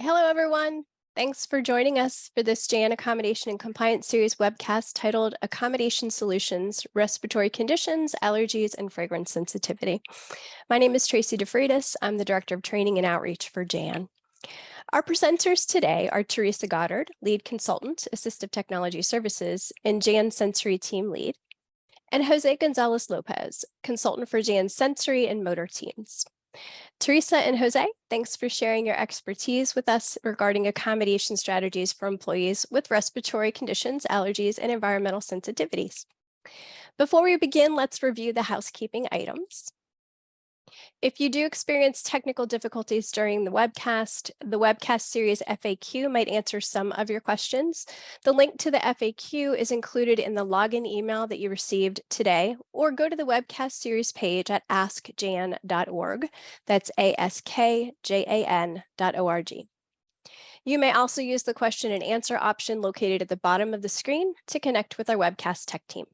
Hello, everyone. Thanks for joining us for this JAN Accommodation and Compliance Series webcast titled Accommodation Solutions, Respiratory Conditions, Allergies, and Fragrance Sensitivity. My name is Tracy DeFreitas. I'm the Director of Training and Outreach for JAN. Our presenters today are Teresa Goddard, Lead Consultant, Assistive Technology Services, and JAN Sensory Team Lead, and Jose Gonzalez Lopez, Consultant for JAN Sensory and Motor Teams. Teresa and Jose, thanks for sharing your expertise with us regarding accommodation strategies for employees with respiratory conditions, allergies, and environmental sensitivities. Before we begin, let's review the housekeeping items. If you do experience technical difficulties during the webcast series FAQ might answer some of your questions. The link to the FAQ is included in the login email that you received today, or go to the webcast series page at askjan.org. That's askjan.org. You may also use the question and answer option located at the bottom of the screen to connect with our webcast tech team.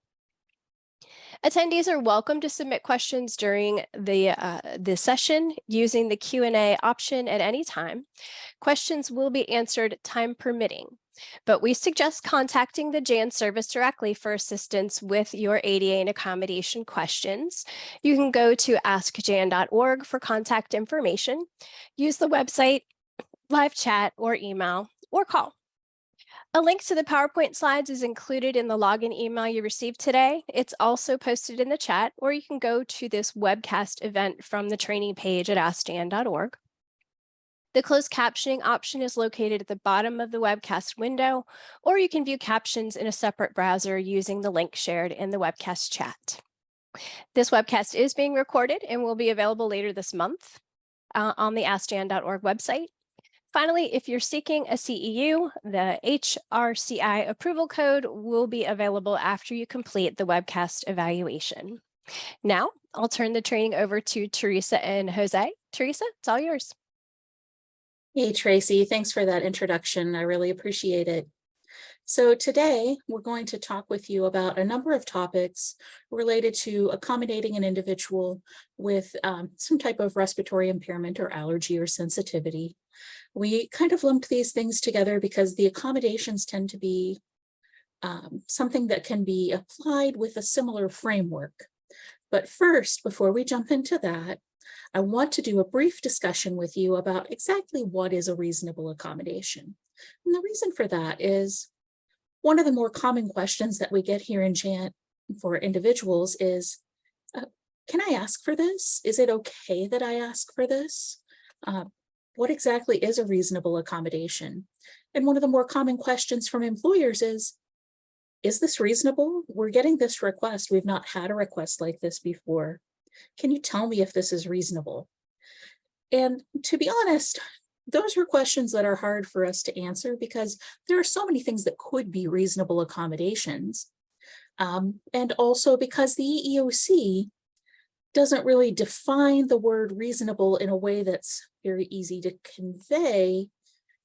Attendees are welcome to submit questions during the session using the Q&A option at any time. Questions will be answered time permitting, but we suggest contacting the JAN service directly for assistance with your ADA and accommodation questions. You can go to askjan.org for contact information, use the website, live chat, or email, or call. A link to the PowerPoint slides is included in the login email you received today. It's also posted in the chat, or you can go to this webcast event from the training page at askjan.org. The closed captioning option is located at the bottom of the webcast window, or you can view captions in a separate browser using the link shared in the webcast chat. This webcast is being recorded and will be available later this month on the askjan.org website. Finally, if you're seeking a CEU, the HRCI approval code will be available after you complete the webcast evaluation. Now, I'll turn the training over to Teresa and Jose. Teresa, it's all yours. Hey, Tracy, thanks for that introduction. I really appreciate it. So today, we're going to talk with you about a number of topics related to accommodating an individual with some type of respiratory impairment or allergy or sensitivity. We kind of lumped these things together because the accommodations tend to be something that can be applied with a similar framework. But first, before we jump into that, I want to do a brief discussion with you about exactly what is a reasonable accommodation. And the reason for that is one of the more common questions that we get here in JAN for individuals is, can I ask for this? Is it okay that I ask for this? What exactly is a reasonable accommodation? And one of the more common questions from employers is this reasonable? We're getting this request. We've not had a request like this before. Can you tell me if this is reasonable? And to be honest, those are questions that are hard for us to answer because there are so many things that could be reasonable accommodations. And also because the EEOC doesn't really define the word reasonable in a way that's very easy to convey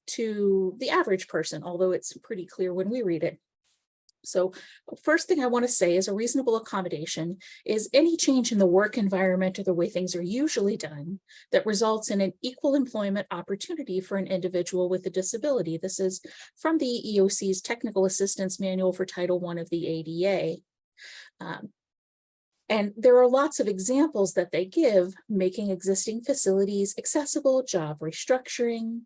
to the average person, although it's pretty clear when we read it. So first thing I want to say is a reasonable accommodation is any change in the work environment or the way things are usually done that results in an equal employment opportunity for an individual with a disability. This is from the EEOC's Technical Assistance Manual for Title I of the ADA. And there are lots of examples that they give, making existing facilities accessible, job restructuring,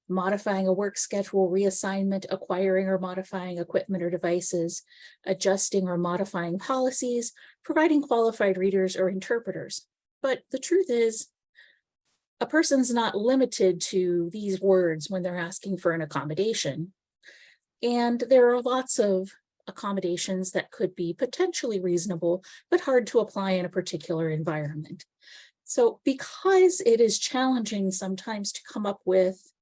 modifying a work schedule reassignment, acquiring or modifying equipment or devices, adjusting or modifying policies, providing qualified readers or interpreters. But the truth is, a person's not limited to these words when they're asking for an accommodation. And there are lots of accommodations that could be potentially reasonable, but hard to apply in a particular environment. So because it is challenging sometimes to come up with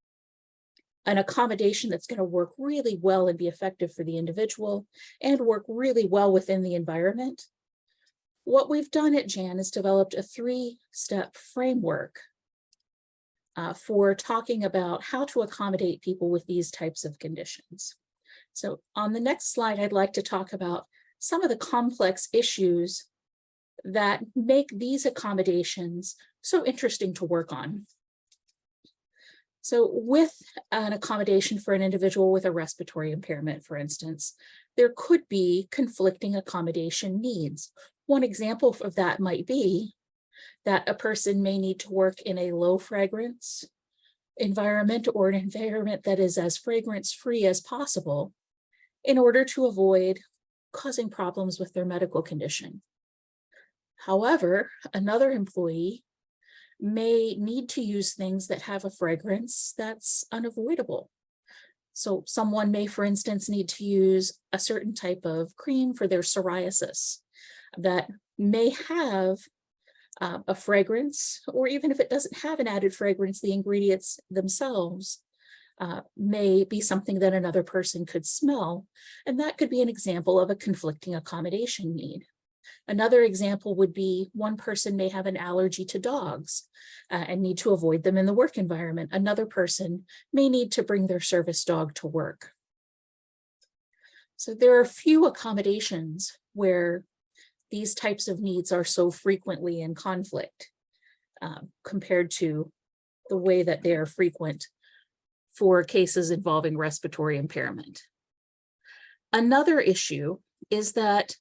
an accommodation that's going to work really well and be effective for the individual and work really well within the environment, what we've done at JAN is developed a 3-step framework for talking about how to accommodate people with these types of conditions. So on the next slide, I'd like to talk about some of the complex issues that make these accommodations so interesting to work on. So with an accommodation for an individual with a respiratory impairment, for instance, there could be conflicting accommodation needs. One example of that might be that a person may need to work in a low fragrance environment or an environment that is as fragrance free as possible in order to avoid causing problems with their medical condition. However, another employee may need to use things that have a fragrance that's unavoidable. So someone may, for instance, need to use a certain type of cream for their psoriasis that may have a fragrance, or even if it doesn't have an added fragrance, the ingredients themselves may be something that another person could smell. And that could be an example of a conflicting accommodation need. Another example would be one person may have an allergy to dogs and need to avoid them in the work environment. Another person may need to bring their service dog to work. So there are few accommodations where these types of needs are so frequently in conflict compared to the way that they are frequent for cases involving respiratory impairment. Another issue is that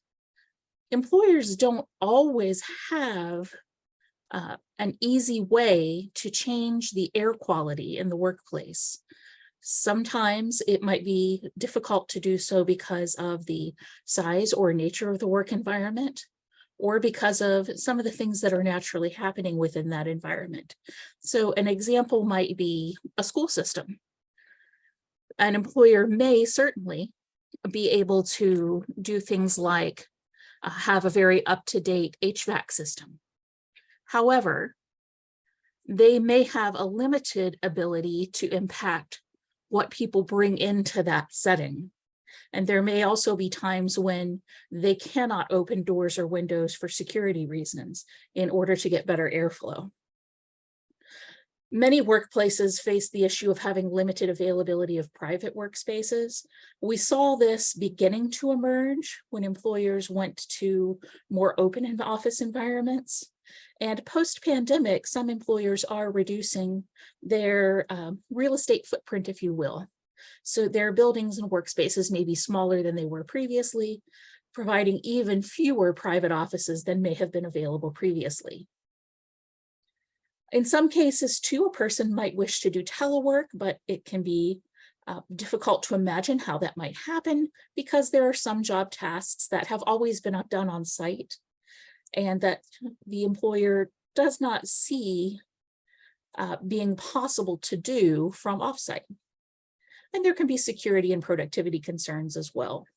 employers don't always have an easy way to change the air quality in the workplace. Sometimes it might be difficult to do so because of the size or nature of the work environment, or because of some of the things that are naturally happening within that environment. So an example might be a school system. An employer may certainly be able to do things like have a very up-to-date HVAC system. However, they may have a limited ability to impact what people bring into that setting. And there may also be times when they cannot open doors or windows for security reasons in order to get better airflow. Many workplaces face the issue of having limited availability of private workspaces. We saw this beginning to emerge when employers went to more open office environments. And post-pandemic, some employers are reducing their real estate footprint, if you will. So their buildings and workspaces may be smaller than they were previously, providing even fewer private offices than may have been available previously. In some cases, too, a person might wish to do telework, but it can be difficult to imagine how that might happen because there are some job tasks that have always been done on site and that the employer does not see being possible to do from offsite. And there can be security and productivity concerns as well.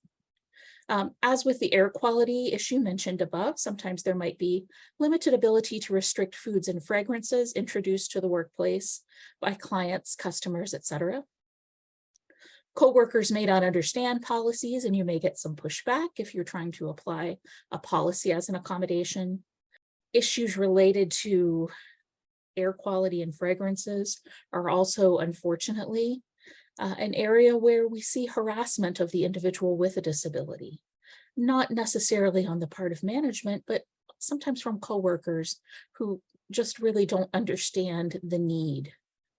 As with the air quality issue mentioned above, sometimes there might be limited ability to restrict foods and fragrances introduced to the workplace by clients, customers, etc. Coworkers may not understand policies, and you may get some pushback if you're trying to apply a policy as an accommodation. Issues related to air quality and fragrances are also, unfortunately, an area where we see harassment of the individual with a disability, not necessarily on the part of management, but sometimes from coworkers who just really don't understand the need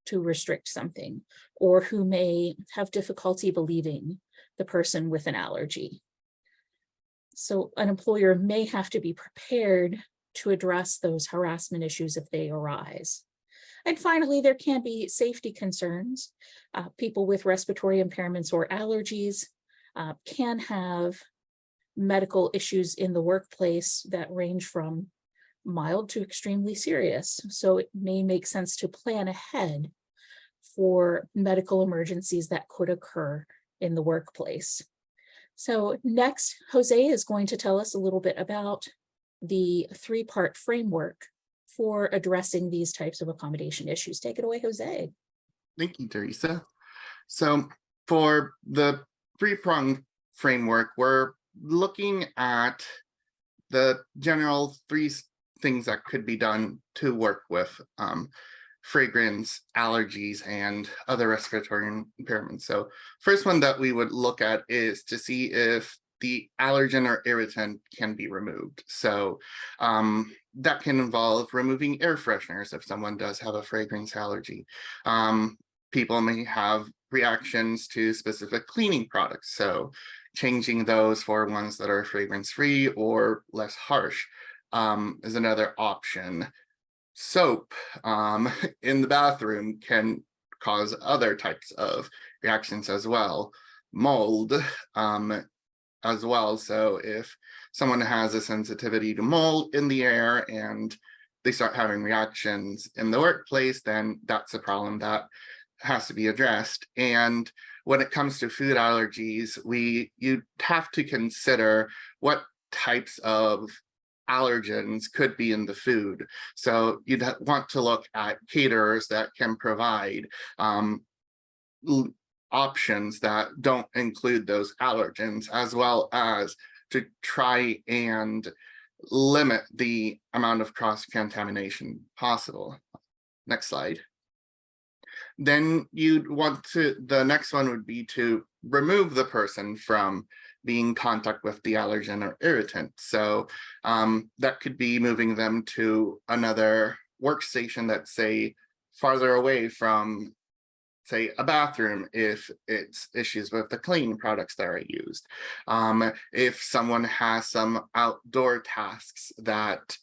to restrict something, or who may have difficulty believing the person with an allergy. So an employer may have to be prepared to address those harassment issues if they arise. And finally, there can be safety concerns. People with respiratory impairments or allergies can have medical issues in the workplace that range from mild to extremely serious. So it may make sense to plan ahead for medical emergencies that could occur in the workplace. So next, Jose is going to tell us a little bit about the three-part framework for addressing these types of accommodation issues. Take it away, Jose. Thank you, Teresa. So for the three-pronged framework, we're looking at the general three things that could be done to work with fragrance, allergies, and other respiratory impairments. So first one that we would look at is to see if the allergen or irritant can be removed. So that can involve removing air fresheners if someone does have a fragrance allergy. people may have reactions to specific cleaning products. So changing those for ones that are fragrance-free or less harsh is another option. Soap in the bathroom can cause other types of reactions as well. Mold as well. So if someone has a sensitivity to mold in the air and they start having reactions in the workplace, then that's a problem that has to be addressed. And when it comes to food allergies, you have to consider what types of allergens could be in the food. So you'd want to look at caterers that can provide options that don't include those allergens, as well as to try and limit the amount of cross-contamination possible. Next slide. Then the next one would be to remove the person from being in contact with the allergen or irritant. So that could be moving them to another workstation that's, say, farther away from, say, a bathroom if it's issues with the cleaning products that are used. If someone has some outdoor tasks that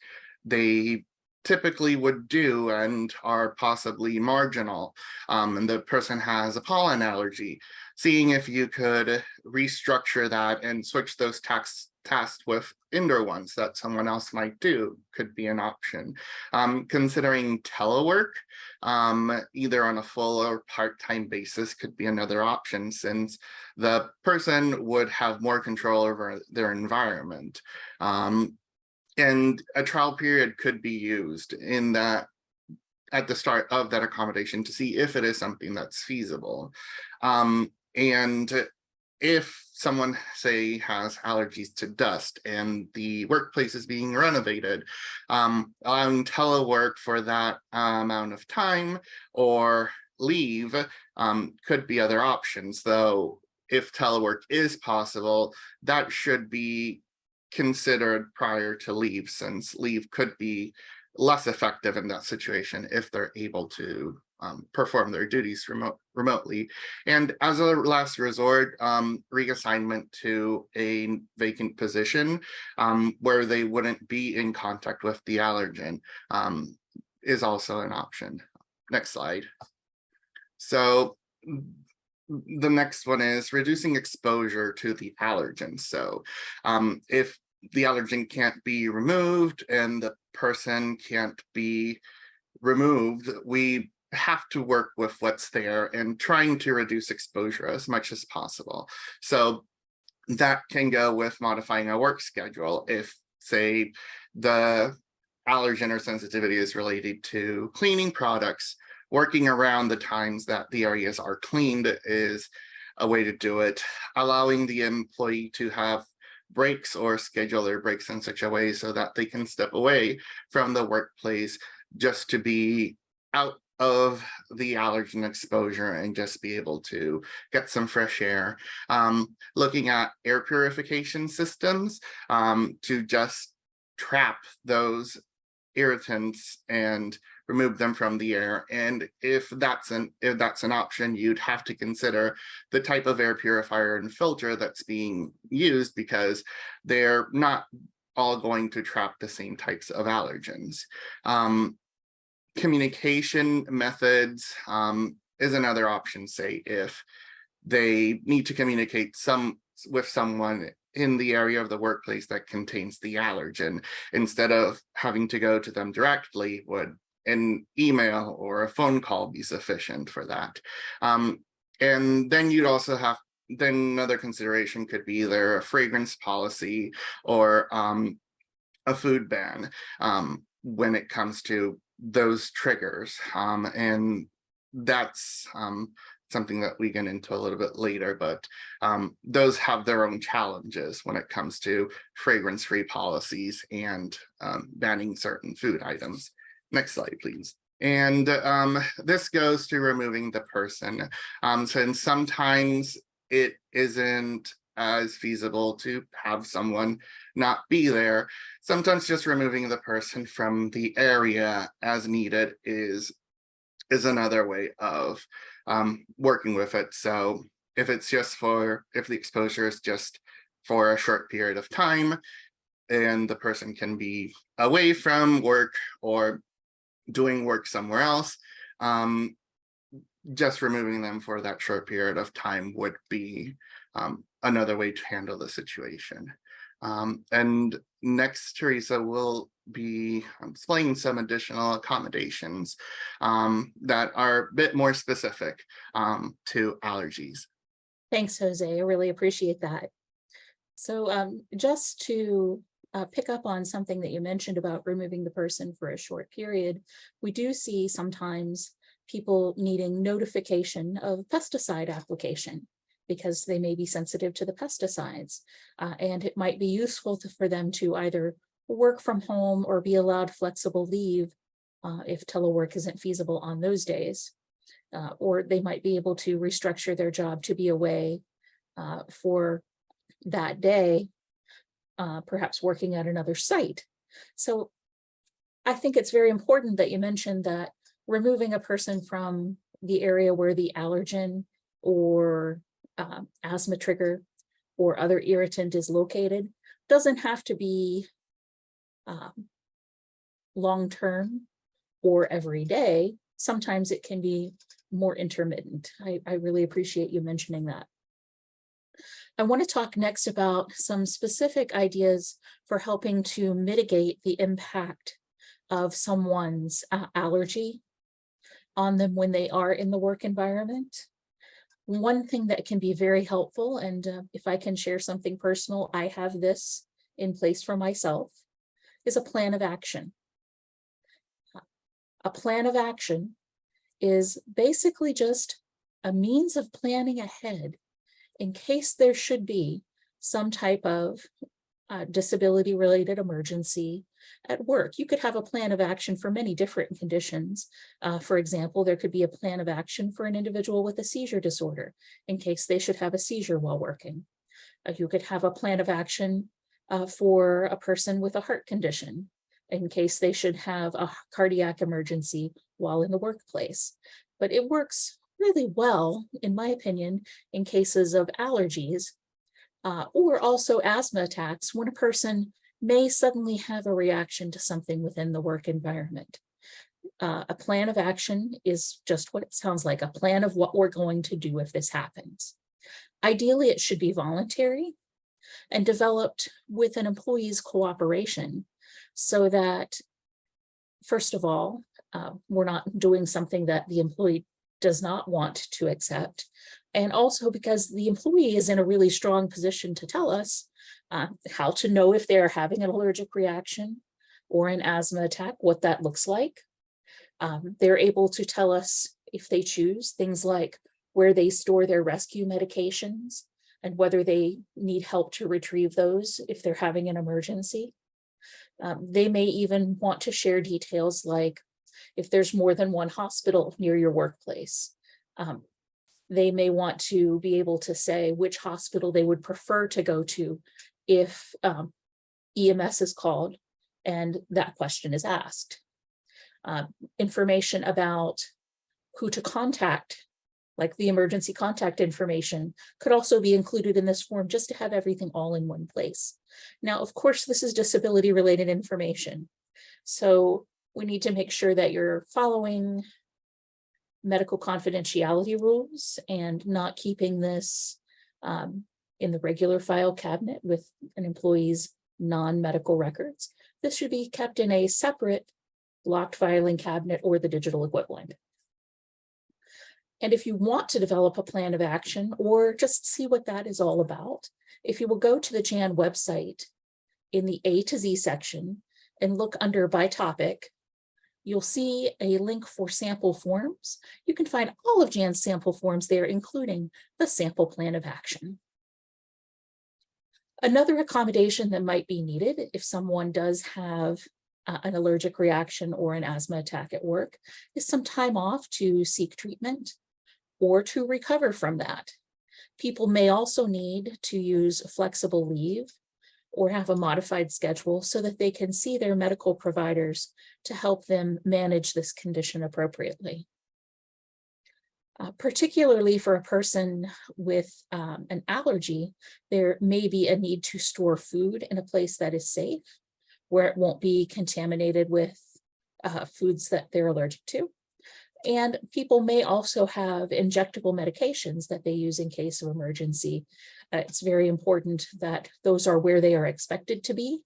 they typically would do and are possibly marginal, and the person has a pollen allergy, seeing if you could restructure that and switch those tasks with indoor ones that someone else might do could be an option. Considering telework, either on a full or part-time basis, could be another option, since the person would have more control over their environment. And a trial period could be used in that at the start of that accommodation to see if it is something that's feasible. And if someone, say, has allergies to dust and the workplace is being renovated, allowing telework for that amount of time or leave could be other options. Though if telework is possible, that should be considered prior to leave, since leave could be less effective in that situation if they're able to perform their duties remotely. And as a last resort, reassignment to a vacant position where they wouldn't be in contact with the allergen is also an option. Next slide. So the next one is reducing exposure to the allergen. So if the allergen can't be removed and the person can't be removed, we have to work with what's there and trying to reduce exposure as much as possible. So that can go with modifying a work schedule. If, say, the allergen or sensitivity is related to cleaning products, working around the times that the areas are cleaned is a way to do it. Allowing the employee to have breaks or schedule their breaks in such a way so that they can step away from the workplace just to be out of the allergen exposure and just be able to get some fresh air. Looking at air purification systems to just trap those irritants and remove them from the air. And if that's an option, you'd have to consider the type of air purifier and filter that's being used, because they're not all going to trap the same types of allergens. Communication methods is another option. Say if they need to communicate with someone in the area of the workplace that contains the allergen, instead of having to go to them directly, would an email or a phone call be sufficient for that? And then you'd also have, then another consideration could be either a fragrance policy or a food ban when it comes to those triggers. And that's something that we get into a little bit later, but those have their own challenges when it comes to fragrance-free policies and banning certain food items. Next slide, please. And this goes to removing the person. Since sometimes it isn't as feasible to have someone not be there, sometimes just removing the person from the area as needed is another way of working with it. So if the exposure is just for a short period of time and the person can be away from work or doing work somewhere else, just removing them for that short period of time would be another way to handle the situation. And next, Teresa will be displaying some additional accommodations that are a bit more specific to allergies. Thanks, Jose. I really appreciate that. So just to pick up on something that you mentioned about removing the person for a short period, we do see sometimes people needing notification of pesticide application because they may be sensitive to the pesticides. And it might be useful for them to either work from home or be allowed flexible leave if telework isn't feasible on those days. Or they might be able to restructure their job to be away for that day, perhaps working at another site. So I think it's very important that you mentioned that removing a person from the area where the allergen or asthma trigger or other irritant is located doesn't have to be long-term or every day. Sometimes it can be more intermittent. I really appreciate you mentioning that. I want to talk next about some specific ideas for helping to mitigate the impact of someone's allergy on them when they are in the work environment. One thing that can be very helpful, and if I can share something personal, I have this in place for myself, is a plan of action. A plan of action is basically just a means of planning ahead in case there should be some type of disability-related emergency at work. You could have a plan of action for many different conditions. For example, there could be a plan of action for an individual with a seizure disorder in case they should have a seizure while working. You could have a plan of action for a person with a heart condition in case they should have a cardiac emergency while in the workplace. But it works really well, in my opinion, in cases of allergies or also asthma attacks when a person may suddenly have a reaction to something within the work environment. A plan of action is just what it sounds like, a plan of what we're going to do if this happens. Ideally, it should be voluntary and developed with an employee's cooperation so that, first of all, we're not doing something that the employee does not want to accept. And also because the employee is in a really strong position to tell us how to know if they're having an allergic reaction or an asthma attack, what that looks like. They're able to tell us, if they choose, things like where they store their rescue medications and whether they need help to retrieve those if they're having an emergency. They may even want to share details like if there's more than one hospital near your workplace. They may want to be able to say which hospital they would prefer to go to if EMS is called and that question is asked. Information about who to contact, like the emergency contact information, could also be included in this form just to have everything all in one place. Now, of course, this is disability-related information. So we need to make sure that you're following medical confidentiality rules and not keeping this in the regular file cabinet with an employee's non-medical records. This should be kept in a separate locked filing cabinet or the digital equivalent. And if you want to develop a plan of action or just see what that is all about, if you will go to the JAN website in the A to Z section and look under by topic, you'll see a link for sample forms. You can find all of JAN's sample forms there, including the sample plan of action. Another accommodation that might be needed if someone does have an allergic reaction or an asthma attack at work is some time off to seek treatment or to recover from that. People may also need to use flexible leave or have a modified schedule so that they can see their medical providers to help them manage this condition appropriately. Particularly for a person with an allergy, there may be a need to store food in a place that is safe, where it won't be contaminated with foods that they're allergic to. And people may also have injectable medications that they use in case of emergency. It's very important that those are where they are expected to be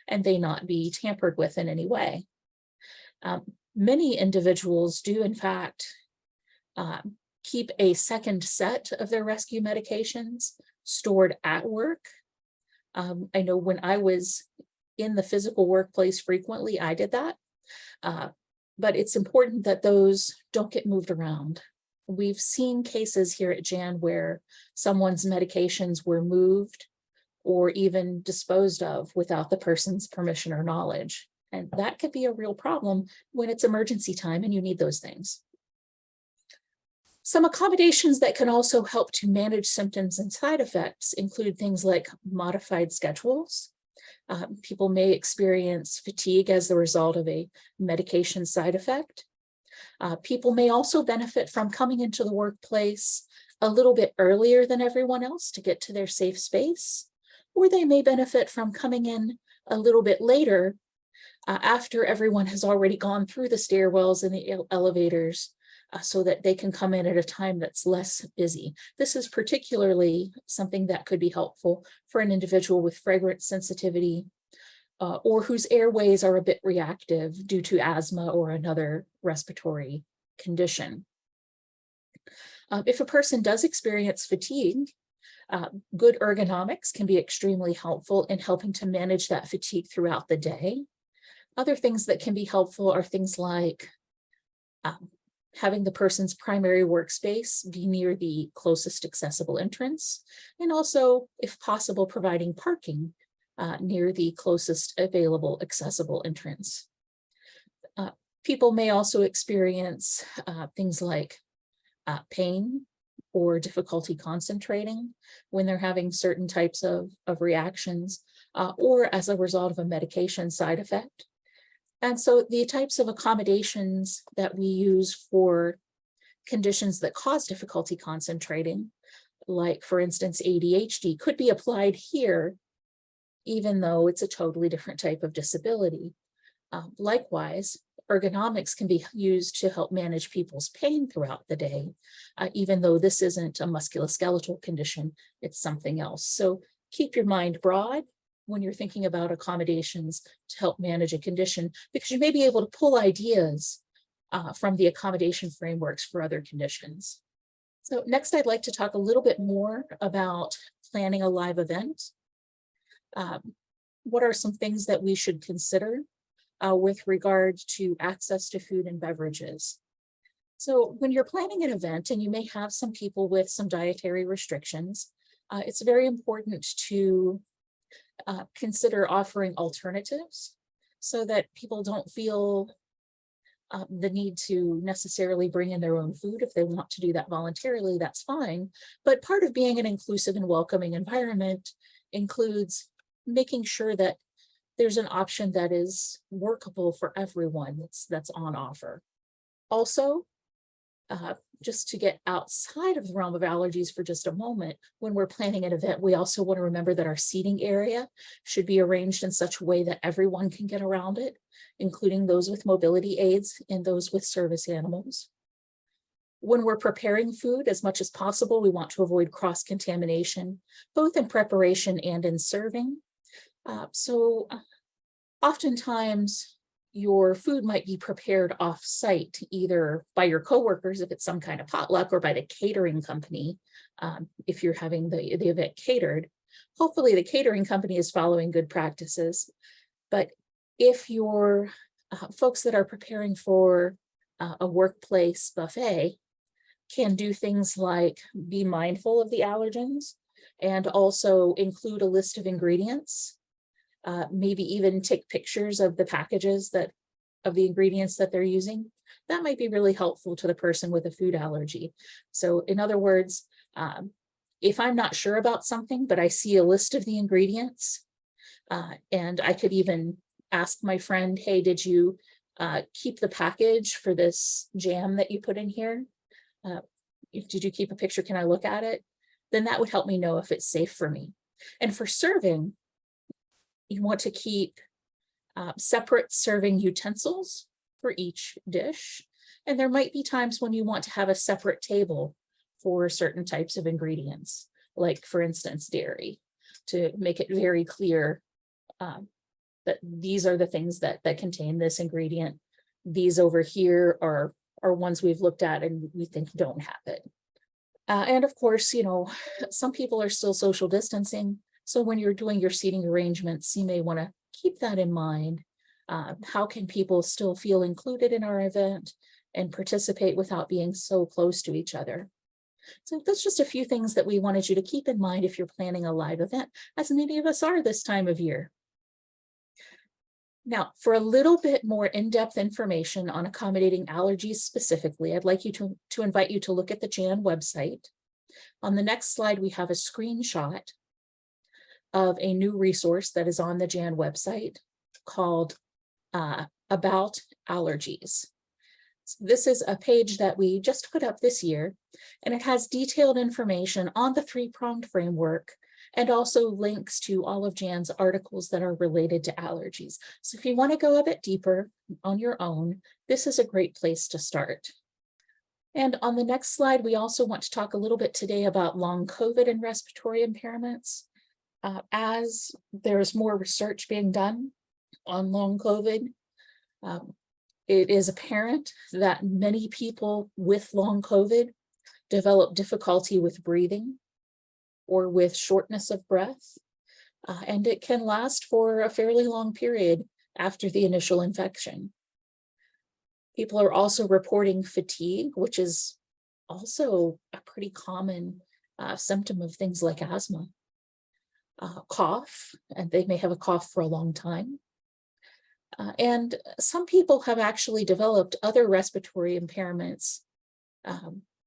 and they not be tampered with in any way. Many individuals do, in fact, keep a second set of their rescue medications stored at work. I know when I was in the physical workplace frequently, I did that. But it's important that those don't get moved around. We've seen cases here at Jan where someone's medications were moved or even disposed of without the person's permission or knowledge. And that could be a real problem when it's emergency time and you need those things. Some accommodations that can also help to manage symptoms and side effects include things like modified schedules. People may experience fatigue as the result of a medication side effect. People may also benefit from coming into the workplace a little bit earlier than everyone else to get to their safe space, or they may benefit from coming in a little bit later after everyone has already gone through the stairwells and the elevators, so that they can come in at a time that's less busy. This is particularly something that could be helpful for an individual with fragrance sensitivity or whose airways are a bit reactive due to asthma or another respiratory condition. If a person does experience fatigue, good ergonomics can be extremely helpful in helping to manage that fatigue throughout the day. Other things that can be helpful are things like having the person's primary workspace be near the closest accessible entrance, and also, if possible, providing parking near the closest available accessible entrance. People may also experience things like pain or difficulty concentrating when they're having certain types of reactions or as a result of a medication side effect. And so the types of accommodations that we use for conditions that cause difficulty concentrating, like for instance, ADHD, could be applied here, even though it's a totally different type of disability. Likewise, ergonomics can be used to help manage people's pain throughout the day, even though this isn't a musculoskeletal condition, it's something else. So keep your mind broad when you're thinking about accommodations to help manage a condition, because you may be able to pull ideas from the accommodation frameworks for other conditions. So next, I'd like to talk a little bit more about planning a live event. What are some things that we should consider with regard to access to food and beverages? So when you're planning an event and you may have some people with some dietary restrictions, it's very important to consider offering alternatives so that people don't feel the need to necessarily bring in their own food. If they want to do that voluntarily, that's fine. But part of being an inclusive and welcoming environment includes making sure that there's an option that is workable for everyone that's on offer. Also, just to get outside of the realm of allergies for just a moment, when we're planning an event, we also want to remember that our seating area should be arranged in such a way that everyone can get around it, including those with mobility aids and those with service animals. When we're preparing food, as much as possible, we want to avoid cross-contamination, both in preparation and in serving. Oftentimes, your food might be prepared off-site, either by your coworkers if it's some kind of potluck, or by the catering company if you're having the event catered. Hopefully the catering company is following good practices. But if your folks that are preparing for a workplace buffet can do things like be mindful of the allergens and also include a list of ingredients, maybe even take pictures of the packages of the ingredients that they're using, that might be really helpful to the person with a food allergy. So in other words, if I'm not sure about something, but I see a list of the ingredients, and I could even ask my friend, hey, did you keep the package for this jam that you put in here? did you keep a picture? Can I look at it? Then that would help me know if it's safe for me. And for serving, you want to keep separate serving utensils for each dish. And there might be times when you want to have a separate table for certain types of ingredients, like for instance, dairy, to make it very clear that these are the things that contain this ingredient. These over here are ones we've looked at and we think don't have it. And of course, some people are still social distancing. So when you're doing your seating arrangements, you may want to keep that in mind. How can people still feel included in our event and participate without being so close to each other? So that's just a few things that we wanted you to keep in mind if you're planning a live event, as many of us are this time of year. Now, for a little bit more in-depth information on accommodating allergies specifically, I'd like you to invite you to look at the JAN website. On the next slide, we have a screenshot of a new resource that is on the JAN website called About Allergies. So this is a page that we just put up this year, and it has detailed information on the three-pronged framework and also links to all of JAN's articles that are related to allergies. So if you want to go a bit deeper on your own, this is a great place to start. And on the next slide, we also want to talk a little bit today about long COVID and respiratory impairments. As there's more research being done on long COVID, it is apparent that many people with long COVID develop difficulty with breathing or with shortness of breath, and it can last for a fairly long period after the initial infection. People are also reporting fatigue, which is also a pretty common symptom of things like asthma. Cough, and they may have a cough for a long time. And some people have actually developed other respiratory impairments,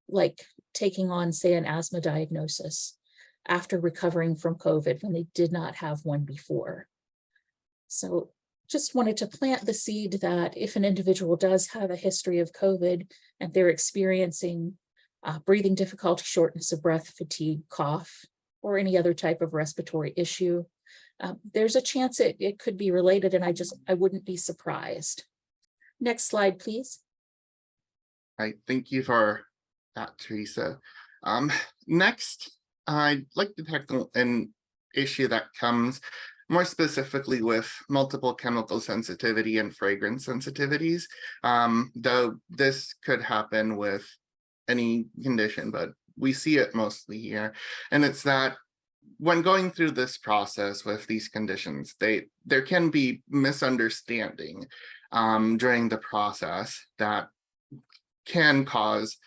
like taking on, say, an asthma diagnosis after recovering from COVID when they did not have one before. So just wanted to plant the seed that if an individual does have a history of COVID and they're experiencing breathing difficulty, shortness of breath, fatigue, cough, or any other type of respiratory issue, there's a chance it could be related, and I wouldn't be surprised. Next slide, please. Right, thank you for that, Teresa. Next, I'd like to tackle an issue that comes more specifically with multiple chemical sensitivity and fragrance sensitivities, though this could happen with any condition, but we see it mostly here. And it's that when going through this process with these conditions, there can be misunderstanding during the process that can cause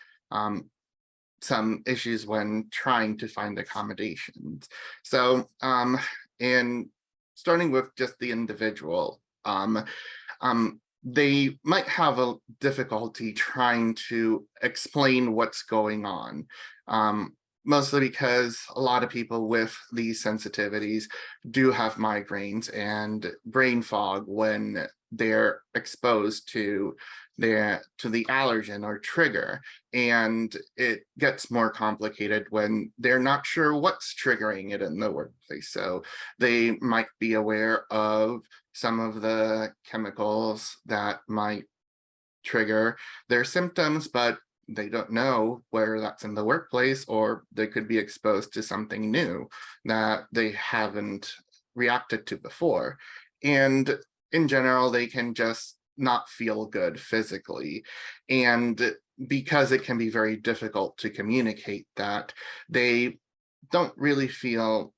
some issues when trying to find accommodations. So in starting with just the individual, they might have a difficulty trying to explain what's going on, mostly because a lot of people with these sensitivities do have migraines and brain fog when they're exposed to the allergen or trigger, and it gets more complicated when they're not sure what's triggering it in the workplace. So they might be aware of some of the chemicals that might trigger their symptoms, but they don't know where that's in the workplace, or they could be exposed to something new that they haven't reacted to before. And in general, they can just not feel good physically. And because it can be very difficult to communicate that, they don't really feel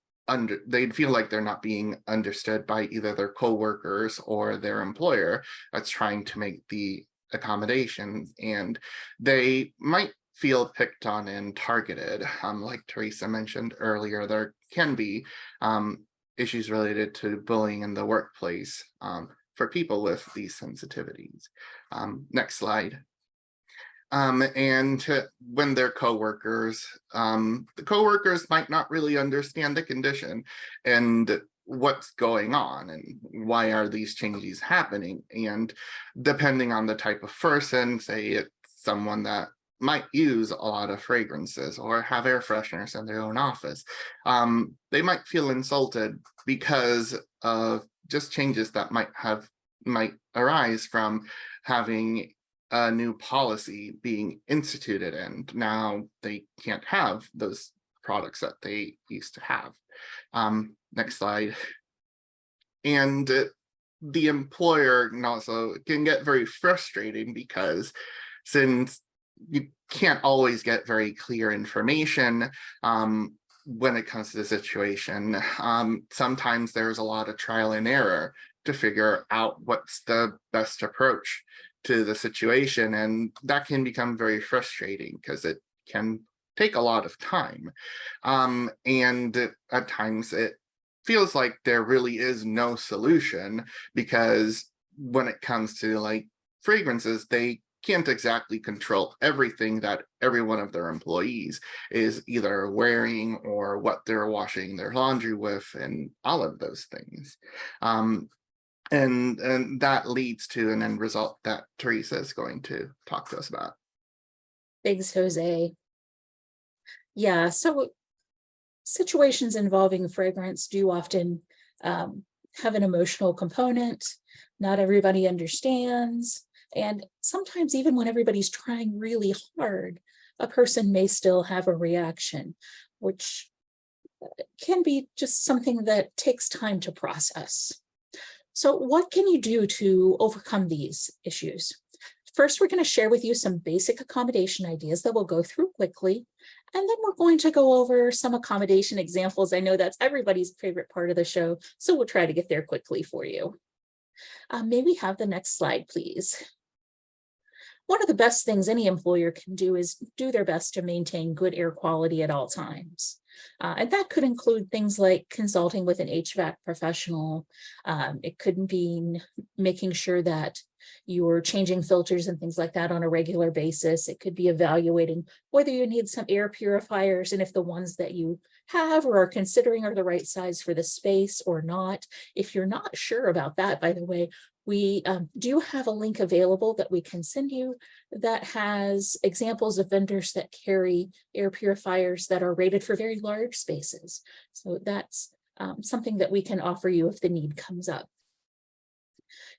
they'd feel like they're not being understood by either their coworkers or their employer that's trying to make the accommodations, and they might feel picked on and targeted. Like Teresa mentioned earlier, there can be issues related to bullying in the workplace for people with these sensitivities. Next slide. And when they're coworkers, the coworkers might not really understand the condition and what's going on and why are these changes happening. And depending on the type of person, say it's someone that might use a lot of fragrances or have air fresheners in their own office. They might feel insulted because of just changes that might arise from having a new policy being instituted, and now they can't have those products that they used to have. Next slide. And the employer also can get very frustrating because since you can't always get very clear information when it comes to the situation, sometimes there's a lot of trial and error to figure out what's the best approach to the situation. And that can become very frustrating because it can take a lot of time. And at times it feels like there really is no solution, because when it comes to like fragrances, they can't exactly control everything that every one of their employees is either wearing or what they're washing their laundry with and all of those things. And that leads to an end result that Teresa is going to talk to us about. Thanks, Jose. Yeah, so situations involving fragrance do often have an emotional component. Not everybody understands. And sometimes even when everybody's trying really hard, a person may still have a reaction, which can be just something that takes time to process. So what can you do to overcome these issues? First, we're going to share with you some basic accommodation ideas that we'll go through quickly. And then we're going to go over some accommodation examples. I know that's everybody's favorite part of the show, so we'll try to get there quickly for you. May we have the next slide, please? One of the best things any employer can do is do their best to maintain good air quality at all times. And that could include things like consulting with an HVAC professional. It could mean making sure that you're changing filters and things like that on a regular basis. It could be evaluating whether you need some air purifiers and if the ones that you have or are considering are the right size for the space or not. If you're not sure about that, by the way, we do have a link available that we can send you that has examples of vendors that carry air purifiers that are rated for very large spaces. So that's something that we can offer you if the need comes up.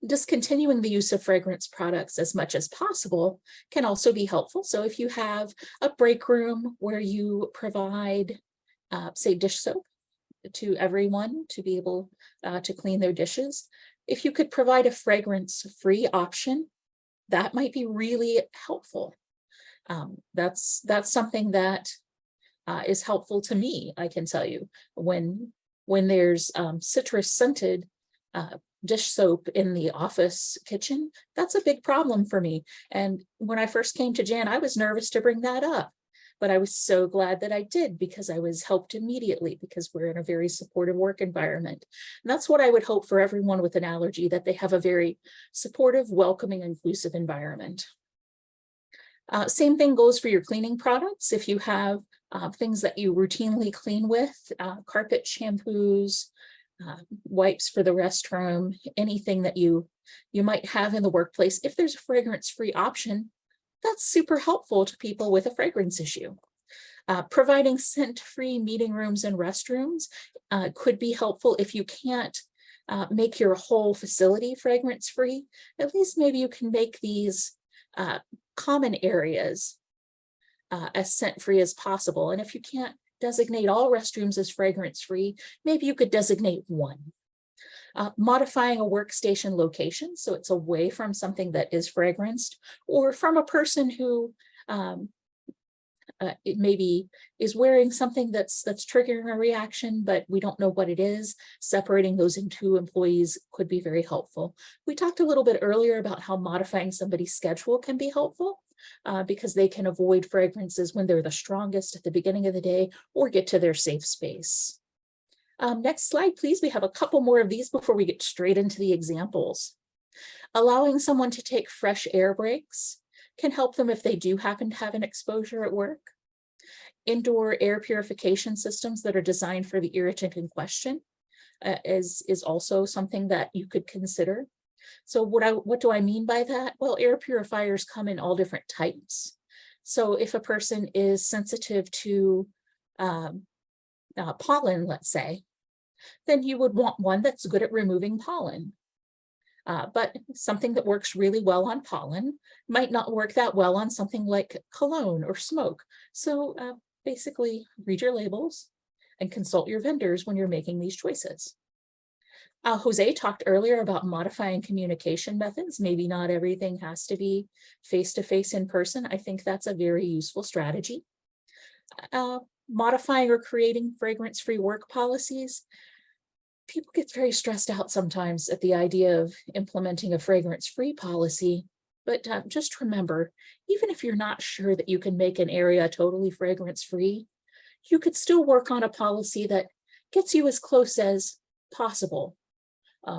Discontinuing the use of fragrance products as much as possible can also be helpful. So if you have a break room where you provide, say, dish soap to everyone to be able to clean their dishes, if you could provide a fragrance-free option, that might be really helpful. That's something that is helpful to me, I can tell you. When there's citrus-scented dish soap in the office kitchen, that's a big problem for me. And when I first came to Jan, I was nervous to bring that up. But I was so glad that I did, because I was helped immediately, because we're in a very supportive work environment. And that's what I would hope for everyone with an allergy, that they have a very supportive, welcoming, inclusive environment. Same thing goes for your cleaning products. If you have things that you routinely clean with, carpet shampoos, wipes for the restroom, anything that you might have in the workplace, if there's a fragrance-free option, that's super helpful to people with a fragrance issue. Providing scent-free meeting rooms and restrooms could be helpful. If you can't make your whole facility fragrance-free, at least maybe you can make these common areas as scent-free as possible. And if you can't designate all restrooms as fragrance-free, maybe you could designate one. Modifying a workstation location so it's away from something that is fragranced, or from a person who it maybe is wearing something that's triggering a reaction, but we don't know what it is. Separating those into employees could be very helpful. We talked a little bit earlier about how modifying somebody's schedule can be helpful, because they can avoid fragrances when they're the strongest at the beginning of the day or get to their safe space. Next slide, please. We have a couple more of these before we get straight into the examples. Allowing someone to take fresh air breaks can help them if they do happen to have an exposure at work. Indoor air purification systems that are designed for the irritant in question is also something that you could consider. So what do I mean by that? Well, air purifiers come in all different types. So if a person is sensitive to pollen, let's say, then you would want one that's good at removing pollen. But something that works really well on pollen might not work that well on something like cologne or smoke. So basically read your labels and consult your vendors when you're making these choices. Jose talked earlier about modifying communication methods. Maybe not everything has to be face-to-face in person. I think that's a very useful strategy. Modifying or creating fragrance-free work policies. People get very stressed out sometimes at the idea of implementing a fragrance-free policy, but just remember, even if you're not sure that you can make an area totally fragrance-free, you could still work on a policy that gets you as close as possible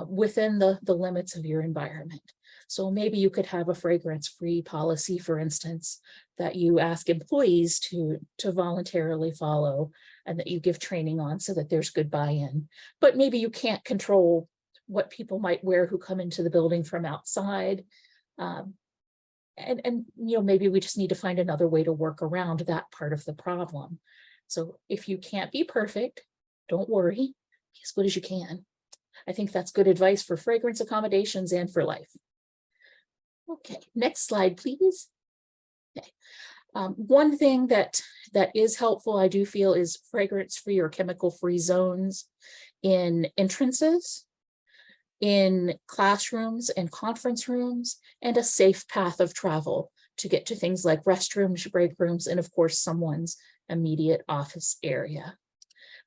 within the limits of your environment. So maybe you could have a fragrance-free policy, for instance, that you ask employees to voluntarily follow and that you give training on so that there's good buy-in. But maybe you can't control what people might wear who come into the building from outside. And maybe we just need to find another way to work around that part of the problem. So if you can't be perfect, don't worry, be as good as you can. I think that's good advice for fragrance accommodations and for life. Okay, next slide, please. Okay. One thing that is helpful, I do feel, is fragrance-free or chemical-free zones in entrances, in classrooms and conference rooms, and a safe path of travel to get to things like restrooms, break rooms, and of course, someone's immediate office area.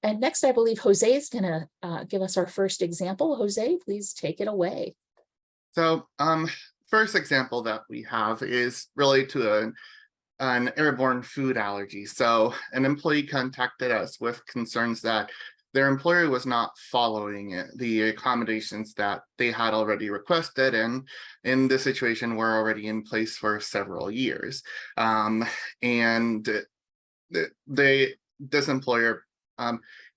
And next, I believe Jose is going to give us our first example. Jose, please take it away. So first example that we have is related to an airborne food allergy. So an employee contacted us with concerns that their employer was not following the accommodations that they had already requested, and in this situation were already in place for several years. And this employer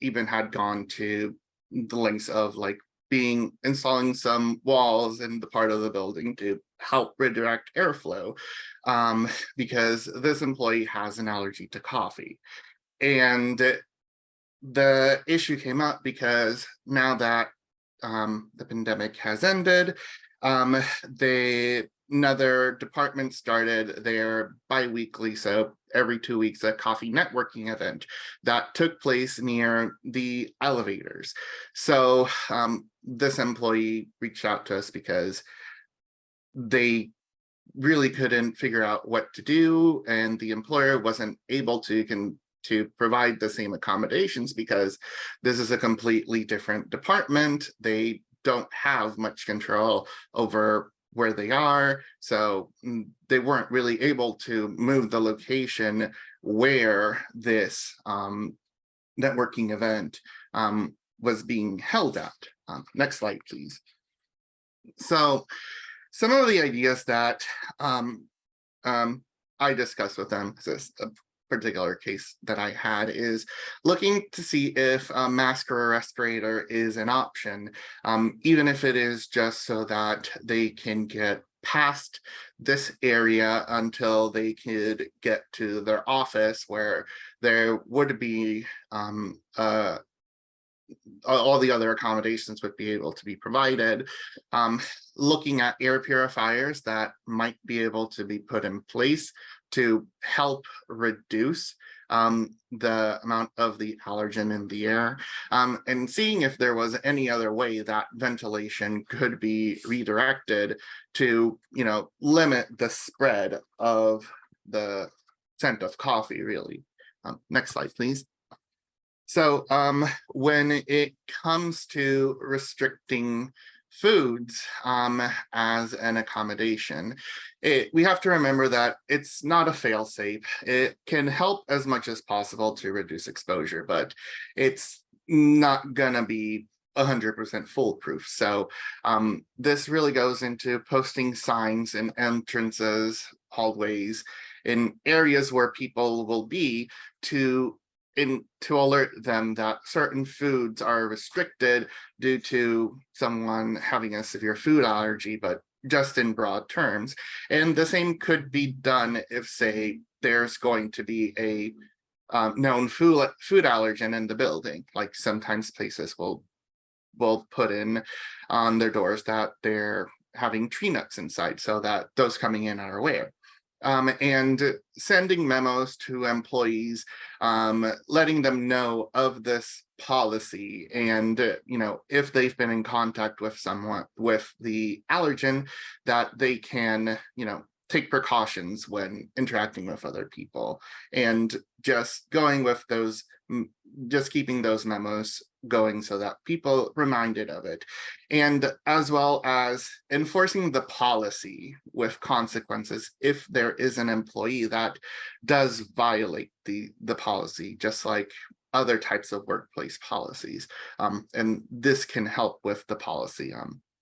even had gone to the lengths of installing some walls in the part of the building to help redirect airflow, because this employee has an allergy to coffee. And the issue came up because now that the pandemic has ended, another department started their bi-weekly, so every 2 weeks, a coffee networking event that took place near the elevators. So this employee reached out to us because they really couldn't figure out what to do, and the employer wasn't able to provide the same accommodations because this is a completely different department. They don't have much control over where they are, so they weren't really able to move the location where this networking event was being held at. Next slide, please. So some of the ideas that I discussed with them, because a particular case that I had, is looking to see if a mask or a respirator is an option, even if it is just so that they can get past this area until they could get to their office, where there would be all the other accommodations would be able to be provided. Looking at air purifiers that might be able to be put in place to help reduce the amount of the allergen in the air, and seeing if there was any other way that ventilation could be redirected to, limit the spread of the scent of coffee, really. Next slide, please. So when it comes to restricting foods as an accommodation, we have to remember that it's not a fail-safe. It can help as much as possible to reduce exposure, but it's not gonna be 100% foolproof. So this really goes into posting signs in entrances, hallways, in areas where people will be to alert them that certain foods are restricted due to someone having a severe food allergy, but just in broad terms. And the same could be done if, say, there's going to be a known food allergen in the building. Like sometimes places will put in on their doors that they're having tree nuts inside, so that those coming in are aware. And sending memos to employees, letting them know of this policy, and if they've been in contact with someone with the allergen, that they can take precautions when interacting with other people, and just going with those, just keeping those memos going so that people reminded of it, and as well as enforcing the policy with consequences if there is an employee that does violate the policy, just like other types of workplace policies. And this can help with the policy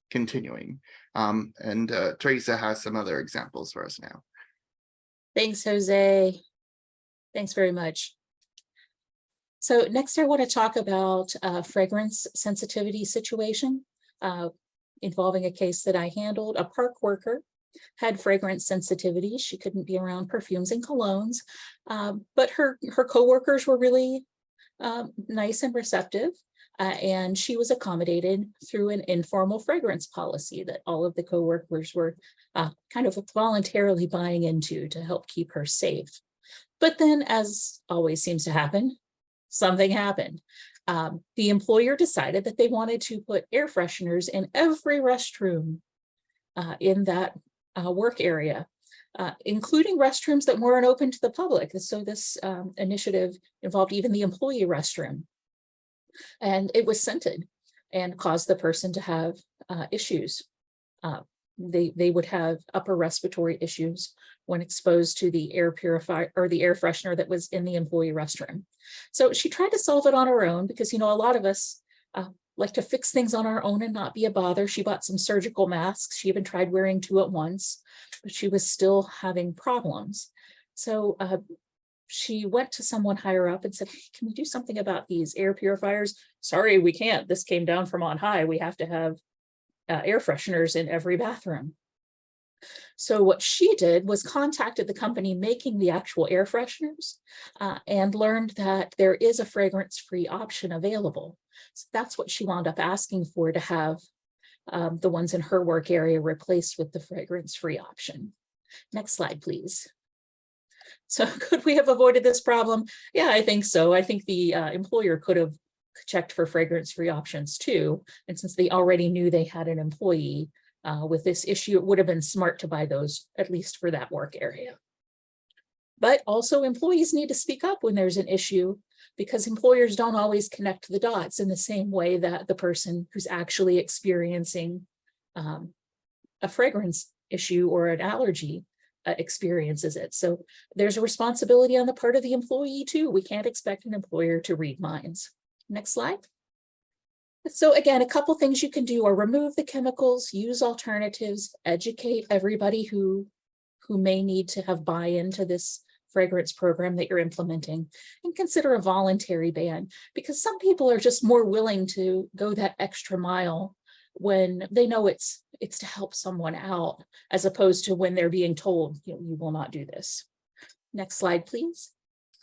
continuing. And Teresa has some other examples for us now. Thanks, Jose. Thanks very much. So next, I want to talk about a fragrance sensitivity situation involving a case that I handled. A park worker had fragrance sensitivity. She couldn't be around perfumes and colognes, but her coworkers were really nice and receptive, and she was accommodated through an informal fragrance policy that all of the coworkers were kind of voluntarily buying into to help keep her safe. But then, as always seems to happen, something happened. The employer decided that they wanted to put air fresheners in every restroom in that work area, including restrooms that weren't open to the public. So this initiative involved even the employee restroom. And it was scented and caused the person to have issues. They would have upper respiratory issues when exposed to the air purifier or the air freshener that was in the employee restroom. So she tried to solve it on her own because, a lot of us like to fix things on our own and not be a bother. She bought some surgical masks. She even tried wearing 2 at once, but she was still having problems. So she went to someone higher up and said, hey, can we do something about these air purifiers? Sorry, we can't. This came down from on high. We have to have air fresheners in every bathroom. So what she did was contacted the company making the actual air fresheners and learned that there is a fragrance-free option available. So that's what she wound up asking for, to have the ones in her work area replaced with the fragrance-free option. Next slide, please. So could we have avoided this problem? Yeah, I think so. I think the employer could have checked for fragrance-free options too. And since they already knew they had an employee with this issue, it would have been smart to buy those, at least for that work area. But also employees need to speak up when there's an issue, because employers don't always connect the dots in the same way that the person who's actually experiencing a fragrance issue or an allergy experiences it. So there's a responsibility on the part of the employee too. We can't expect an employer to read minds. Next slide. So again, a couple things you can do are remove the chemicals, use alternatives, educate everybody who may need to have buy-in to this fragrance program that you're implementing, and consider a voluntary ban, because some people are just more willing to go that extra mile when they know it's to help someone out, as opposed to when they're being told, you will not do this. Next slide, please.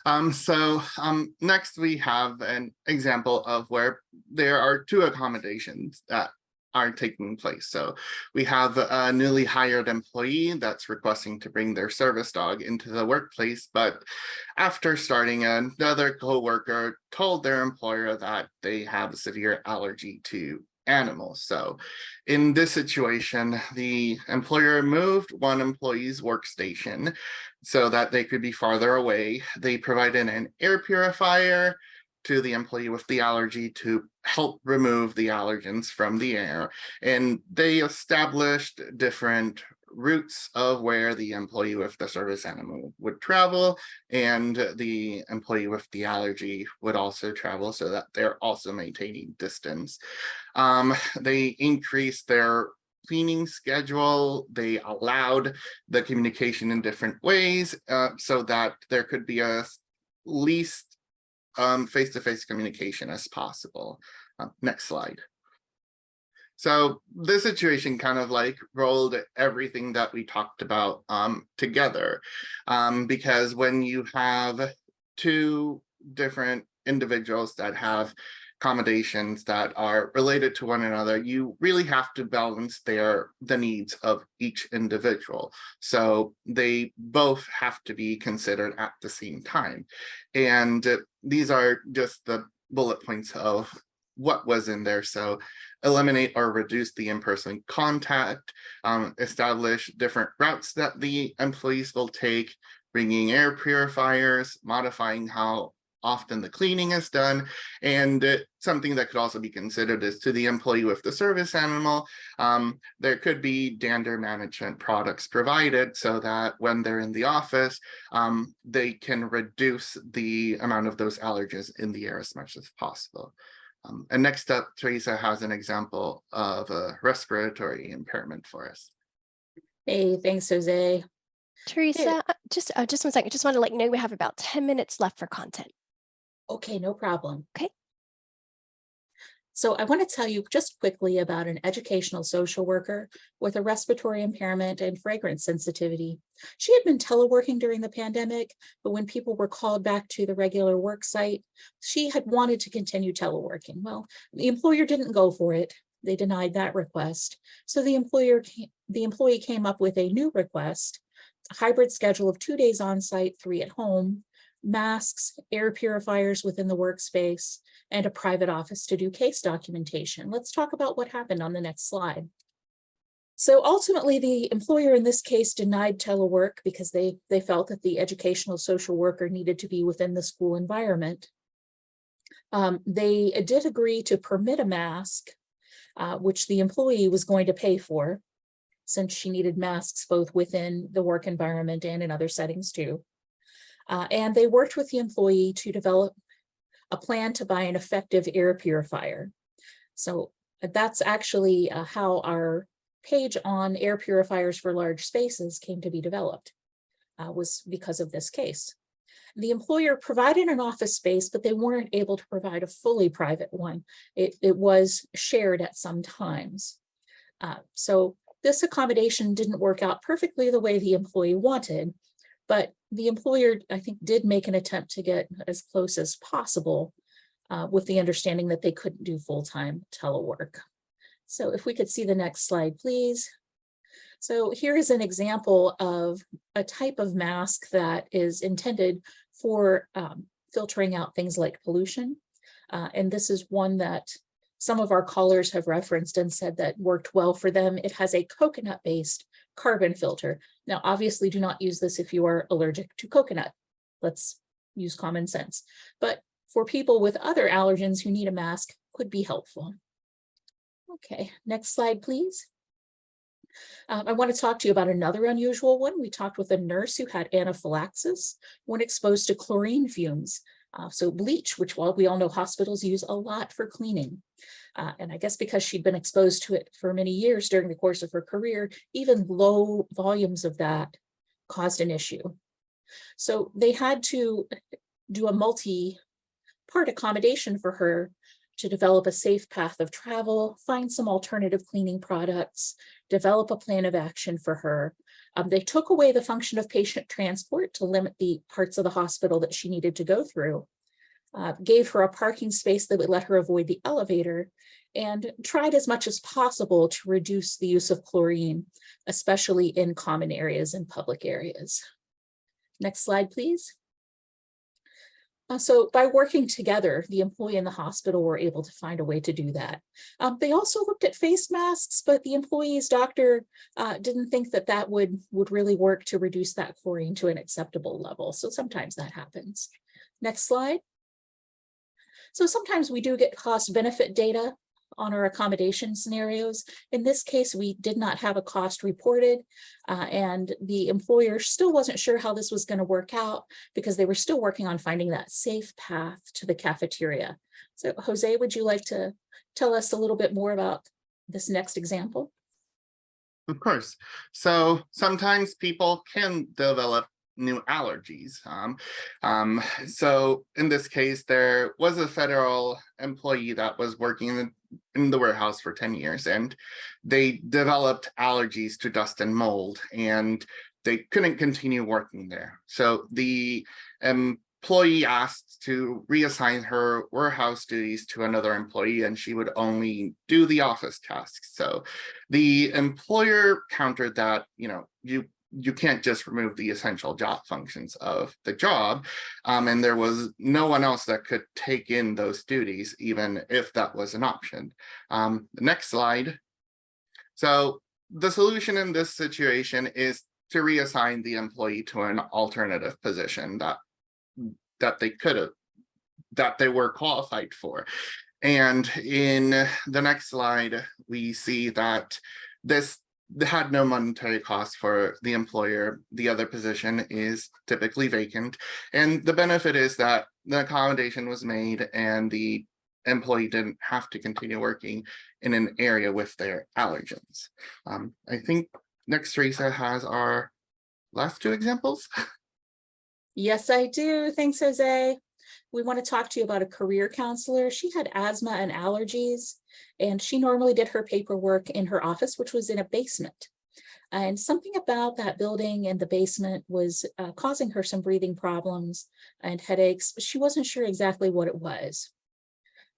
Next we have an example of where there are 2 accommodations that are taking place. So we have a newly hired employee that's requesting to bring their service dog into the workplace, but after starting, another coworker told their employer that they have a severe allergy to animals. So in this situation, the employer moved one employee's workstation so that they could be farther away. They provided an air purifier to the employee with the allergy to help remove the allergens from the air. And they established different routes of where the employee with the service animal would travel, and the employee with the allergy would also travel, so that they're also maintaining distance. They increased their cleaning schedule. They allowed the communication in different ways, so that there could be a least face-to-face communication as possible. Next slide. So this situation kind of like rolled everything that we talked about together, because when you have two different individuals that have accommodations that are related to one another, you really have to balance the needs of each individual. So they both have to be considered at the same time. And these are just the bullet points of what was in there. So eliminate or reduce the in-person contact, establish different routes that the employees will take, bringing air purifiers, modifying how often the cleaning is done, and something that could also be considered is to the employee with the service animal, there could be dander management products provided so that when they're in the office, they can reduce the amount of those allergens in the air as much as possible. And next up, Teresa has an example of a respiratory impairment for us. Hey, thanks, Jose. Teresa, just 1 second. Just want to let you know we have about 10 minutes left for content. Okay, no problem. Okay. So I want to tell you just quickly about an educational social worker with a respiratory impairment and fragrance sensitivity. She had been teleworking during the pandemic, but when people were called back to the regular work site, she had wanted to continue teleworking. Well, the employer didn't go for it. They denied that request. So the employee came up with a new request, a hybrid schedule of 2 days on site, 3 at home, masks, air purifiers within the workspace, and a private office to do case documentation. Let's talk about what happened on the next slide. So ultimately, the employer in this case denied telework because they felt that the educational social worker needed to be within the school environment. They did agree to permit a mask, which the employee was going to pay for, since she needed masks both within the work environment and in other settings too. And they worked with the employee to develop a plan to buy an effective air purifier. So that's actually how our page on air purifiers for large spaces came to be developed, was because of this case. The employer provided an office space, but they weren't able to provide a fully private one. It was shared at some times. So this accommodation didn't work out perfectly the way the employee wanted, but the employer, I think, did make an attempt to get as close as possible, with the understanding that they couldn't do full-time telework. So if we could see the next slide, please. So here is an example of a type of mask that is intended for filtering out things like pollution. And this is one that some of our callers have referenced and said that worked well for them. It has a coconut-based carbon filter. Now, obviously, do not use this if you are allergic to coconut. Let's use common sense. But for people with other allergens who need a mask, could be helpful. Okay, next slide, please. I want to talk to you about another unusual one. We talked with a nurse who had anaphylaxis when exposed to chlorine fumes. So bleach, which we all know hospitals use a lot for cleaning. And I guess because she'd been exposed to it for many years during the course of her career, even low volumes of that caused an issue. So they had to do a multi-part accommodation for her to develop a safe path of travel, find some alternative cleaning products, develop a plan of action for her. They took away the function of patient transport to limit the parts of the hospital that she needed to go through, gave her a parking space that would let her avoid the elevator, and tried as much as possible to reduce the use of chlorine, especially in common areas and public areas. Next slide, please. So by working together, the employee and the hospital were able to find a way to do that. They also looked at face masks, but the employee's doctor didn't think that that would really work to reduce that chlorine to an acceptable level. So sometimes that happens. Next slide. So sometimes we do get cost benefit data on our accommodation scenarios. In this case, we did not have a cost reported, and the employer still wasn't sure how this was going to work out because they were still working on finding that safe path to the cafeteria. So Jose, would you like to tell us a little bit more about this next example? Of course. So sometimes people can develop new allergies. So in this case, there was a federal employee that was working in the warehouse for 10 years, and they developed allergies to dust and mold, and they couldn't continue working there. So the employee asked to reassign her warehouse duties to another employee, and she would only do the office tasks. So the employer countered that, you can't just remove the essential job functions of the job. And there was no one else that could take in those duties, even if that was an option. The next slide. So the solution in this situation is to reassign the employee to an alternative position that they were qualified for. And in the next slide, we see that this had no monetary cost for the employer. The other position is typically vacant. And the benefit is that the accommodation was made and the employee didn't have to continue working in an area with their allergens. I think next Teresa has our last two examples. Yes, I do. Thanks, Jose. We want to talk to you about a career counselor. She had asthma and allergies, and she normally did her paperwork in her office, which was in a basement. And something about that building and the basement was causing her some breathing problems and headaches, but she wasn't sure exactly what it was.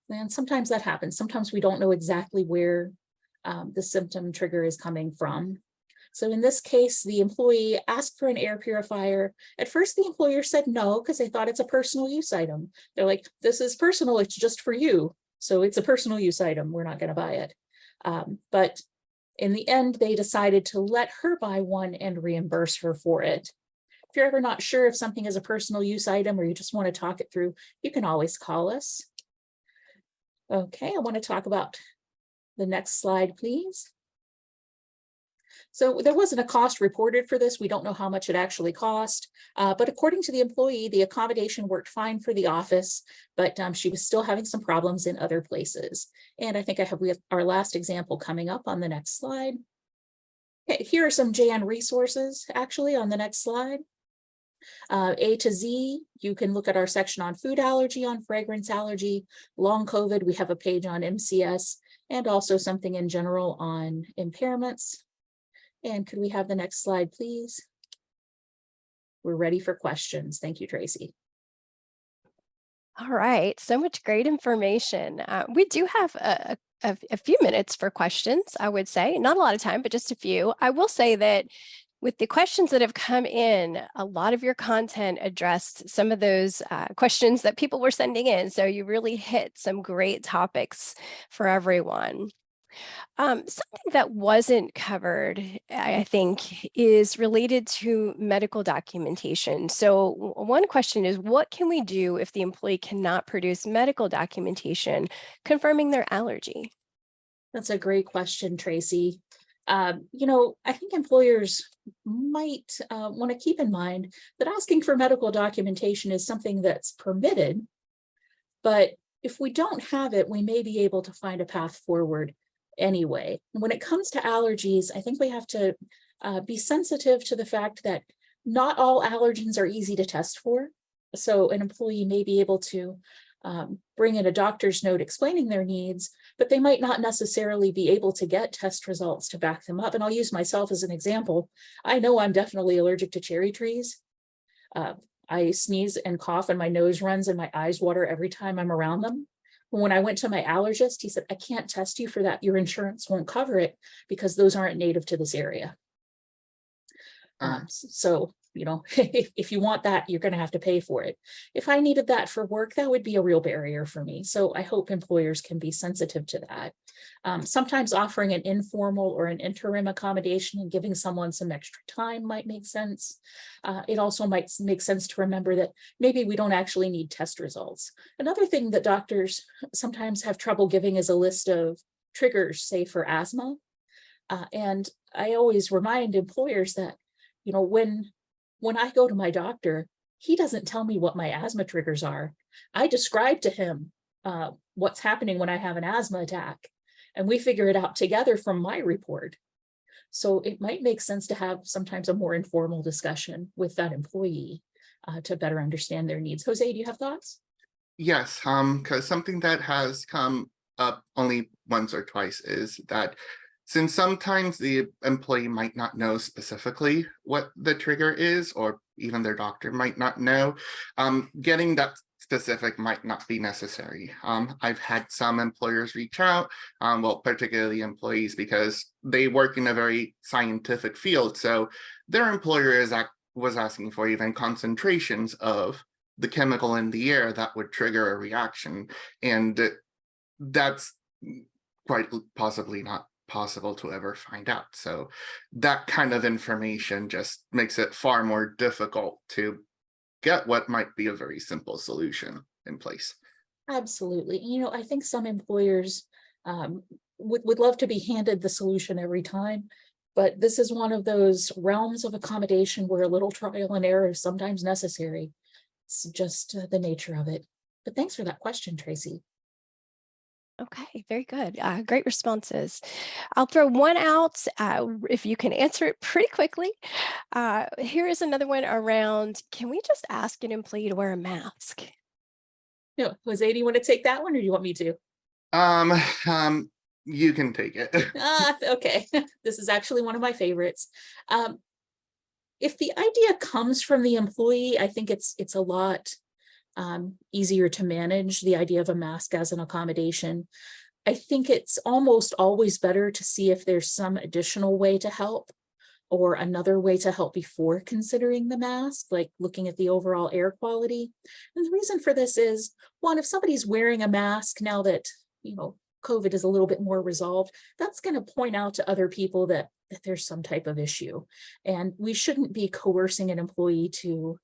And sometimes that happens. Sometimes we don't know exactly where the symptom trigger is coming from. So in this case, the employee asked for an air purifier. At first, the employer said no, because they thought it's a personal use item. They're like, this is personal, it's just for you. So it's a personal use item, we're not going to buy it. But in the end, they decided to let her buy one and reimburse her for it. If you're ever not sure if something is a personal use item or you just want to talk it through, you can always call us. Okay, I want to talk about the next slide, please. So there wasn't a cost reported for this. We don't know how much it actually cost, but according to the employee, the accommodation worked fine for the office, but she was still having some problems in other places. And I think we have our last example coming up on the next slide. Okay, here are some JN resources actually on the next slide. A to Z, you can look at our section on food allergy, on fragrance allergy, long COVID. We have a page on MCS and also something in general on impairments. And could we have the next slide, please? We're ready for questions. Thank you, Tracy. All right, so much great information. We do have a few minutes for questions, I would say. Not a lot of time, but just a few. I will say that with the questions that have come in, a lot of your content addressed some of those questions that people were sending in. So you really hit some great topics for everyone. Something that wasn't covered, I think, is related to medical documentation. So one question is, what can we do if the employee cannot produce medical documentation confirming their allergy? That's a great question, Tracy. I think employers might want to keep in mind that asking for medical documentation is something that's permitted, but if we don't have it, we may be able to find a path forward anyway. When it comes to allergies, I think we have to be sensitive to the fact that not all allergens are easy to test for. So an employee may be able to bring in a doctor's note explaining their needs, but they might not necessarily be able to get test results to back them up. And I'll use myself as an example. I know I'm definitely allergic to cherry trees. I sneeze and cough and my nose runs and my eyes water every time I'm around them. When I went to my allergist, he said, I can't test you for that. Your insurance won't cover it because those aren't native to this area. So, if you want that, you're going to have to pay for it. If I needed that for work, that would be a real barrier for me. So I hope employers can be sensitive to that. Sometimes offering an informal or an interim accommodation and giving someone some extra time might make sense. It also might make sense to remember that maybe we don't actually need test results. Another thing that doctors sometimes have trouble giving is a list of triggers, say for asthma. And I always remind employers that, when I go to my doctor, he doesn't tell me what my asthma triggers are. I describe to him what's happening when I have an asthma attack, and we figure it out together from my report. So it might make sense to have sometimes a more informal discussion with that employee to better understand their needs. Jose, do you have thoughts? Yes, because something that has come up only once or twice is that since sometimes the employee might not know specifically what the trigger is, or even their doctor might not know, getting that specific might not be necessary. I've had some employers reach out, well, particularly employees, because they work in a very scientific field. So their employer was asking for even concentrations of the chemical in the air that would trigger a reaction. And that's quite possibly not possible to ever find out. So that kind of information just makes it far more difficult to get what might be a very simple solution in place. Absolutely. I think some employers would love to be handed the solution every time, but this is one of those realms of accommodation where a little trial and error is sometimes necessary. It's just the nature of it. But thanks for that question, Tracy. Okay, very good. Great responses. I'll throw one out if you can answer it pretty quickly. Here is another one around, can we just ask an employee to wear a mask? No, Jose, do you want to take that one or do you want me to? You can take it. Okay. This is actually one of my favorites. If the idea comes from the employee, I think it's a lot easier to manage the idea of a mask as an accommodation. I think it's almost always better to see if there's some additional way to help or another way to help before considering the mask, like looking at the overall air quality. And the reason for this is, one, if somebody's wearing a mask now that, COVID is a little bit more resolved, that's going to point out to other people that there's some type of issue. And we shouldn't be coercing an employee to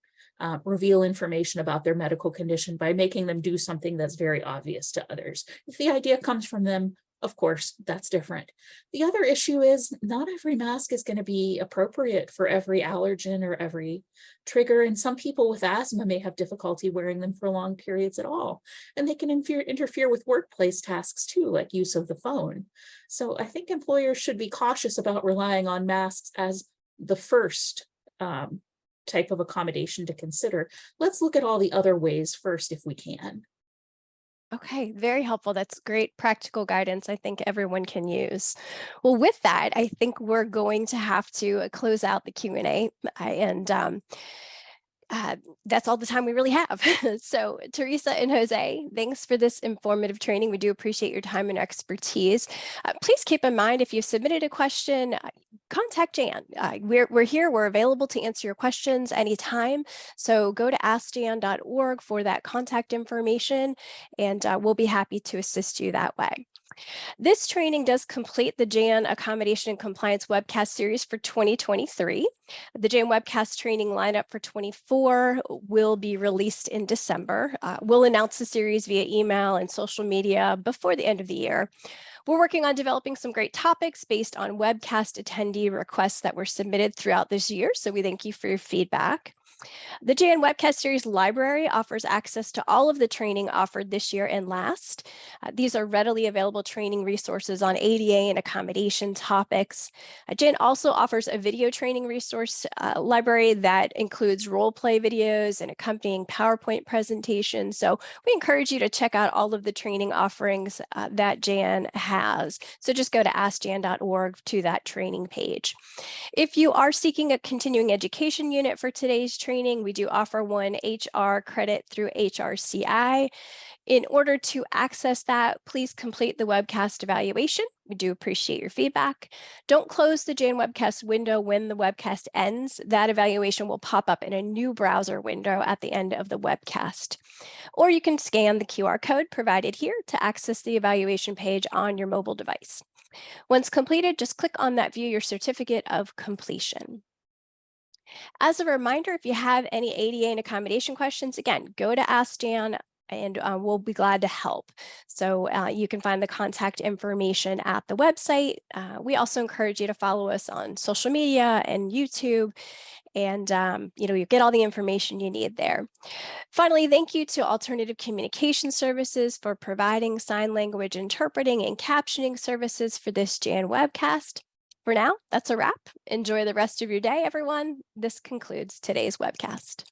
reveal information about their medical condition by making them do something that's very obvious to others. If the idea comes from them, of course, that's different. The other issue is not every mask is going to be appropriate for every allergen or every trigger. And some people with asthma may have difficulty wearing them for long periods at all. And they can interfere with workplace tasks too, like use of the phone. So I think employers should be cautious about relying on masks as the first type of accommodation to consider. Let's look at all the other ways first if we can. Okay, very helpful. That's great practical guidance I think everyone can use. Well, with that, I think we're going to have to close out the Q&A, and that's all the time we really have. So Teresa and Jose, thanks for this informative training. We do appreciate your time and expertise. Please keep in mind, if you submitted a question, contact Jan. We're here, we're available to answer your questions anytime. So go to askjan.org for that contact information, and we'll be happy to assist you that way. This training does complete the JAN Accommodation and Compliance webcast series for 2023. The JAN webcast training lineup for 24 will be released in December. We'll announce the series via email and social media before the end of the year. We're working on developing some great topics based on webcast attendee requests that were submitted throughout this year, so we thank you for your feedback. The JAN Webcast Series library offers access to all of the training offered this year and last. These are readily available training resources on ADA and accommodation topics. JAN also offers a video training resource library that includes role play videos and accompanying PowerPoint presentations. So we encourage you to check out all of the training offerings that JAN has. So just go to askjan.org to that training page. If you are seeking a continuing education unit for today's training, we do offer one HR credit through HRCI. In order to access that, please complete the webcast evaluation. We do appreciate your feedback. Don't close the JAN webcast window when the webcast ends. That evaluation will pop up in a new browser window at the end of the webcast. Or you can scan the QR code provided here to access the evaluation page on your mobile device. Once completed, just click on that View Your Certificate of Completion. As a reminder, if you have any ADA and accommodation questions, again, go to Ask Jan and we'll be glad to help. So you can find the contact information at the website. We also encourage you to follow us on social media and YouTube, and you get all the information you need there. Finally, thank you to Alternative Communication Services for providing sign language interpreting and captioning services for this JAN webcast. For now, that's a wrap. Enjoy the rest of your day, everyone. This concludes today's webcast.